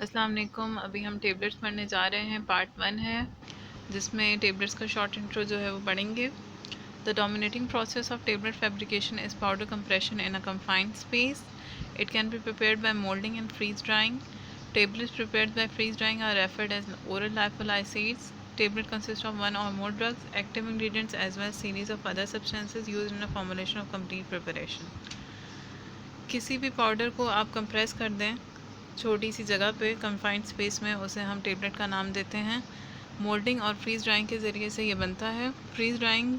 अस्सलाम वालेकुम। अभी हम टेबलेट्स पढ़ने जा रहे हैं। पार्ट 1 है जिसमें टेबलेट्स का शॉर्ट इंट्रो जो है वो पढ़ेंगे। The dominating process of tablet fabrication is powder compression in a confined space. It can be prepared by moulding and freeze drying. Tablets prepared by freeze drying are referred as oral lyophilizates. Tablet consists of one or more drugs, active ingredients as well as series of other substances used in a formulation of complete preparation. किसी भी powder को आप compress कर दें छोटी सी जगह पे confined space में, उसे हम टेबलेट का नाम देते हैं। मोल्डिंग और फ्रीज़ ड्राइंग के ज़रिए से ये बनता है। फ्रीज़ ड्राइंग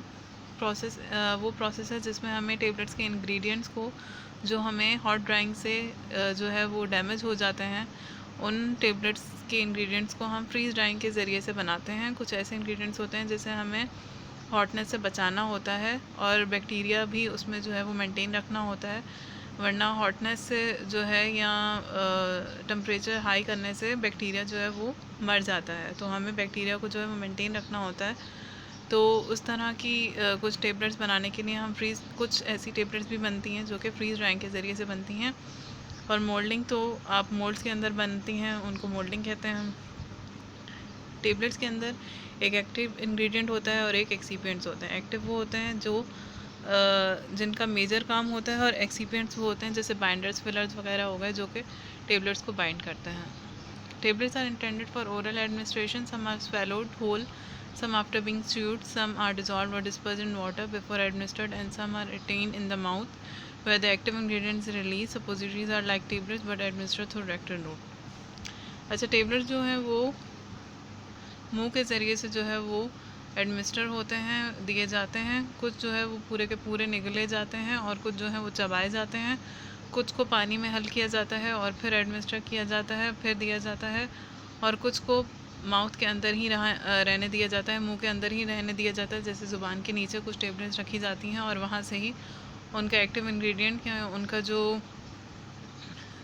प्रोसेस वो प्रोसेस है जिसमें हमें टेबलेट्स के इंग्रेडिएंट्स को, जो हमें हॉट ड्राइंग से जो है वो डैमेज हो जाते हैं, उन टेबलेट्स के इंग्रेडिएंट्स को हम फ्रीज़ ड्राइंग के ज़रिए से बनाते हैं। कुछ ऐसे इंग्रेडिएंट्स होते हैं जिसे हमें हॉटनेस से बचाना होता है और बैक्टीरिया भी उसमें जो है वो मेंटेन रखना होता है, वरना हॉटनेस से जो है या टेम्परेचर हाई करने से बैक्टीरिया जो है वो मर जाता है। तो हमें बैक्टीरिया को जो है वो मेंटेन रखना होता है। तो उस तरह की कुछ टेबलेट्स बनाने के लिए हम कुछ ऐसी टेबलेट्स भी बनती हैं जो कि फ्रीज़ ड्राइंग के ज़रिए से बनती हैं। और मोल्डिंग तो आप मोल्ड्स के अंदर बनती हैं, उनको मोल्डिंग कहते हैं हम। टेबलेट्स के अंदर एक एक्टिव इंग्रेडिएंट होता है और एक एक्सीपिएंट्स होते हैं। एक्टिव वो होते हैं जो जिनका मेजर काम होता है, और एक्सीपिएंट्स वो होते हैं जैसे बाइंडर्स, फिलर्स वगैरह हो गए, जो कि टेबलेट्स को बाइंड करते हैं। Tablets are intended for oral administration. Some are swallowed whole, some after being chewed, some are dissolved or dispersed in water before administered, and some are retained in the mouth where the active ingredients is released. Suppositories are like tablets but administered through rectal route. अच्छा, tablets जो हैं वो मुंह के ज़रिए से जो है वो एडमिनिस्टर होते हैं, दिए जाते हैं। कुछ जो है वो पूरे के पूरे निगले जाते हैं और कुछ जो है वो चबाए जाते हैं। कुछ को पानी में हल किया जाता है और फिर एडमिनिस्टर किया जाता है, फिर दिया जाता है। और कुछ को माउथ के अंदर ही रहने दिया जाता है, मुंह के अंदर ही रहने दिया जाता है। जैसे ज़ुबान के नीचे कुछ टेबलेट्स रखी जाती हैं और वहाँ से ही उनका एक्टिव इंग्रेडिएंट या उनका जो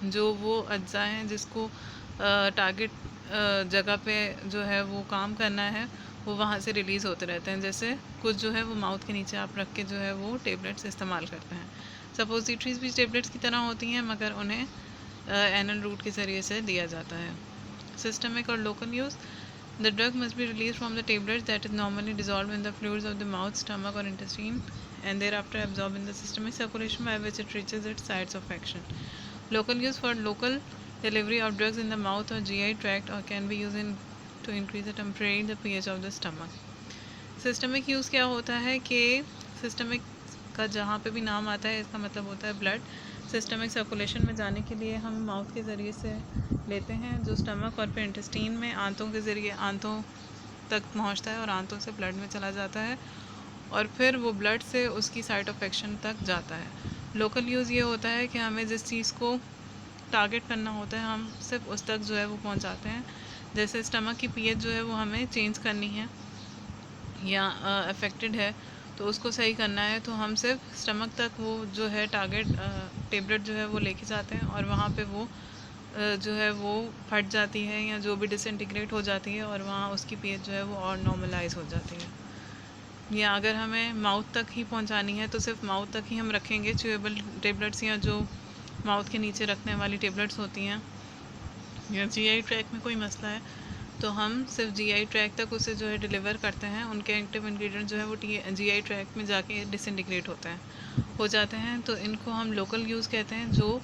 जो वो अज्जा हैं जिसको टारगेट जगह पे जो है वो काम करना है, वो वहाँ से रिलीज़ होते रहते हैं। जैसे कुछ जो है वो माउथ के नीचे आप रख के जो है वो टेबलेट्स इस्तेमाल करते हैं। सपोजिटरीज भी टेबलेट्स की तरह होती हैं, मगर उन्हें एनल रूट के ज़रिए से दिया जाता है। सिस्टमिक और local use. The drug must be released from the tablets, that is normally dissolved in the fluids of the mouth, stomach or intestine, and thereafter absorbed in the systemic circulation by which it reaches its sites of action. Local use for local delivery of drugs in the mouth or GI tract, or can be used to increase the temporary the pH of the stomach. Systemic use क्या होता है कि systemic का जहाँ पे भी नाम आता है इसका मतलब होता है ब्लड। सिस्टमिक सर्कुलेशन में जाने के लिए हम माउथ के ज़रिए से लेते हैं, जो स्टमक और फिर इंटेस्टीन में आंतों के ज़रिए आंतों तक पहुँचता है और आंतों से ब्लड में चला जाता है और फिर वो ब्लड से उसकी साइट ऑफ एक्शन तक जाता है। लोकल यूज़ ये होता है कि हमें जिस चीज़ को टारगेट करना होता है हम सिर्फ उस तक जो है वो पहुँचाते हैं। जैसे स्टमक की पीएच जो है वो हमें चेंज करनी है या अफेक्टेड है तो उसको सही करना है, तो हम सिर्फ स्टमक तक वो जो है टारगेट टेबलेट जो है वो लेके जाते हैं और वहाँ पे वो जो है वो फट जाती है या जो भी डिसइंटीग्रेट हो जाती है और वहाँ उसकी पीएच जो है वो और नॉर्मलाइज हो जाती है। या अगर हमें माउथ तक ही पहुँचानी है तो सिर्फ माउथ तक ही हम रखेंगे च्यूएबल टेबलेट्स, या जो माउथ के नीचे रखने वाली टेबलेट्स होती हैं। या जीआई ट्रैक में कोई मसला है तो हम सिर्फ जीआई ट्रैक तक उसे जो है डिलीवर करते हैं। उनके एक्टिव इंग्रेडिएंट जो है वो जीआई ट्रैक में जाके डिसइंटीग्रेट हो जाते हैं। तो इनको हम लोकल यूज़ कहते हैं, जो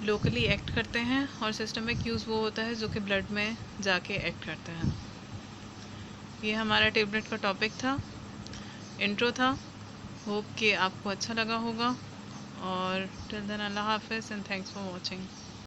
लोकली एक्ट करते हैं, और सिस्टमिक यूज़ वो होता है जो कि ब्लड में जाके एक्ट करते हैं। ये हमारा टेबलेट का टॉपिक था, इंट्रो था। होप कि आपको अच्छा लगा होगा, और टिल देन अल्लाह हाफिज़ एंड थैंक्स फॉर वॉचिंग।